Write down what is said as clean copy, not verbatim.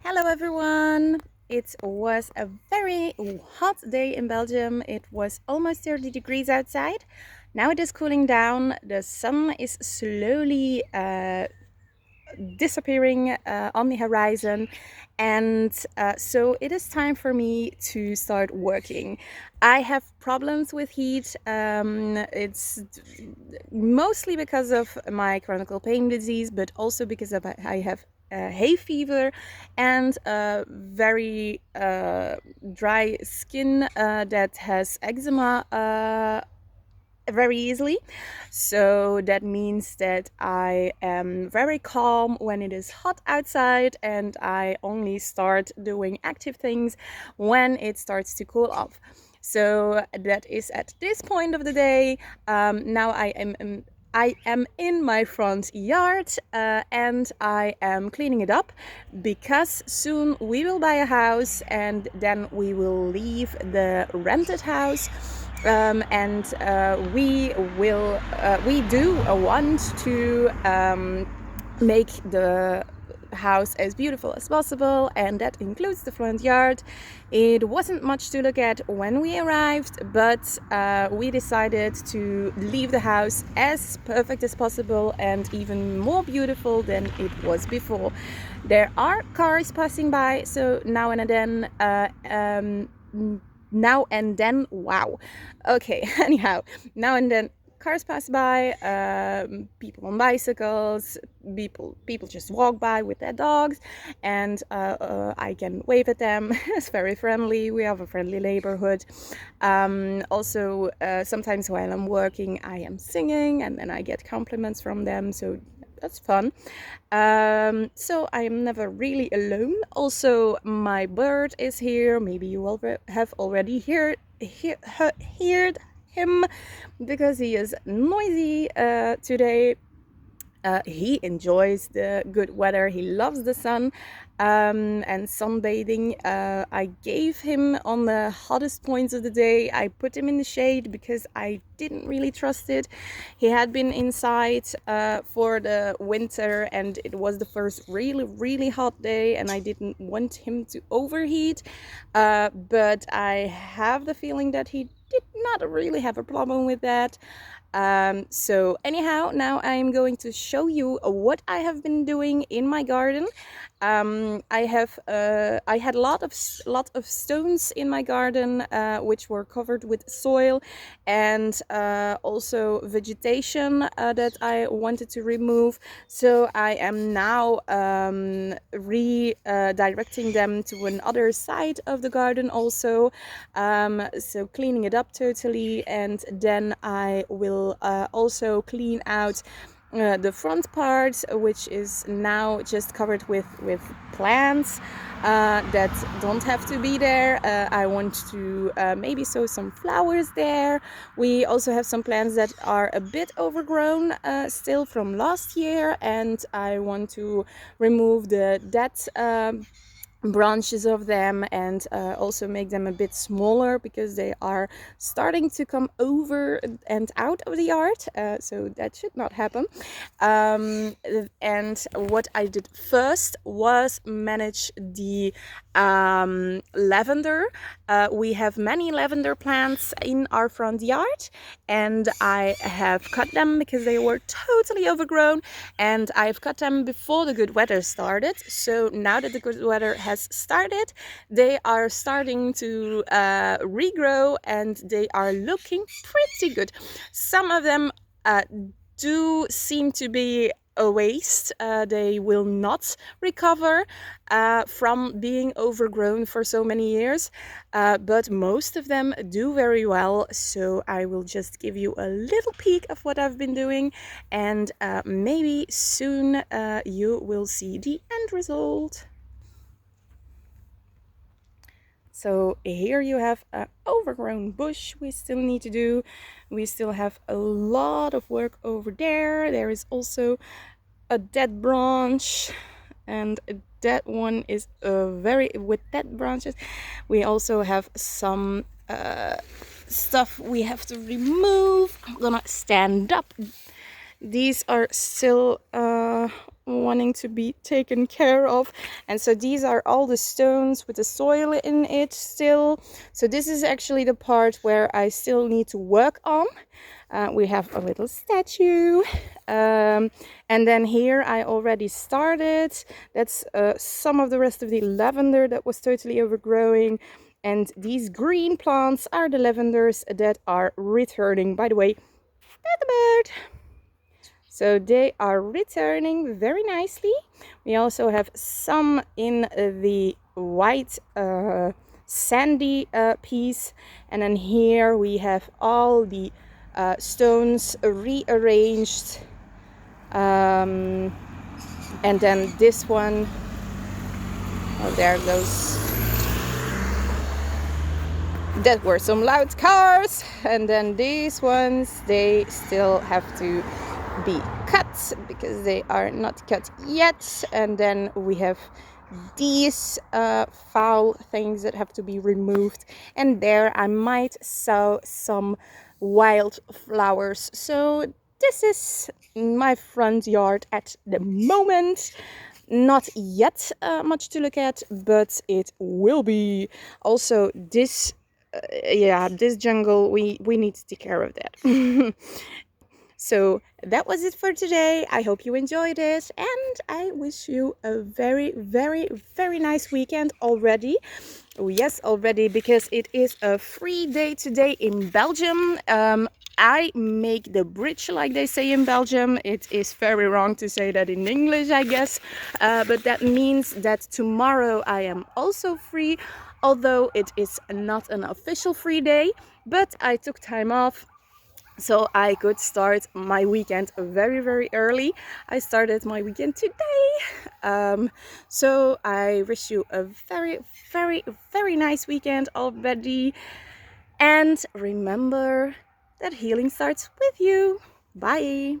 Hello everyone! It was a very hot day in Belgium. It was almost 30 degrees outside. Now it is cooling down. The sun is slowly disappearing on the horizon, and so it is time for me to start working. I have problems with heat. It's mostly because of my chronic pain disease, but also because of I have hay fever and very dry skin that has eczema very easily. So that means that I am very calm when it is hot outside, and I only start doing active things when it starts to cool off. So that is at this point of the day. Now I am in my front yard and I am cleaning it up because soon we will buy a house and then we will leave the rented house. We do want to make the house as beautiful as possible, and that includes the front yard. It wasn't much to look at when we arrived, but we decided to leave the house as perfect as possible and even more beautiful than it was before. There are cars passing by, so now and then, wow. Okay, anyhow, now and then cars pass by, people on bicycles, people just walk by with their dogs, and I can wave at them. It's very friendly. We have a friendly neighborhood. Also, sometimes while I'm working, I am singing, and then I get compliments from them. So that's fun. So I'm never really alone. Also, my bird is here. Maybe you all have already heard him because he is noisy today. He enjoys the good weather. He loves the sun and sunbathing. I gave him on the hottest points of the day. I put him in the shade because I didn't really trust it. He had been inside for the winter, and it was the first really hot day, and I didn't want him to overheat. But I have the feeling that he did not really have a problem with that. So anyhow, now I'm going to show you what I have been doing in my garden. I had a lot of stones in my garden, which were covered with soil, and also vegetation that I wanted to remove. So I am now redirecting them to another side of the garden also. So cleaning it up totally, and then I will also clean out the front part, which is now just covered with plants that don't have to be there. I want to maybe sow some flowers there. We also have some plants that are a bit overgrown still from last year, and I want to remove the dead branches of them, and also make them a bit smaller because they are starting to come over and out of the yard, so that should not happen. And what I did first was manage the lavender. We have many lavender plants in our front yard, and I have cut them because they were totally overgrown, and I've cut them before the good weather started. So now that the good weather has started, they are starting to regrow, and they are looking pretty good. Some of them do seem to be a waste. They will not recover from being overgrown for so many years, but most of them do very well. So I will just give you a little peek of what I've been doing, and maybe soon you will see the end result. So here you have an overgrown bush we still need to do. We still have a lot of work over there. There is also a dead branch, and that one is very with dead branches. We also have some stuff we have to remove. I'm gonna stand up. These are still wanting to be taken care of. And so these are all the stones with the soil in it still. So this is actually the part where I still need to work on. We have a little statue, and then here I already started. That's some of the rest of the lavender that was totally overgrowing, and these green plants are the lavenders that are returning. By the way, that's the bird. So they are returning very nicely. We also have some in the white sandy piece, and then here we have all the stones rearranged, and then this one, oh, there goes, that were some loud cars. And then these ones, they still have to be cut because they are not cut yet. And then we have these foul things that have to be removed, and there I might sow some wild flowers. So this is my front yard at the moment. Not yet much to look at, but it will be. Also this this jungle, we need to take care of that. So that was it for today. I hope you enjoyed it, and I wish you a very, very, very nice weekend already. Oh, yes, already, because it is a free day today in Belgium. I make the bridge, like they say in Belgium. It is very wrong to say that in English, I guess. But that means that tomorrow I am also free, although it is not an official free day. But I took time off so I could start my weekend very, very early. I started my weekend today. So I wish you a very, very, very nice weekend already. And remember that healing starts with you. Bye.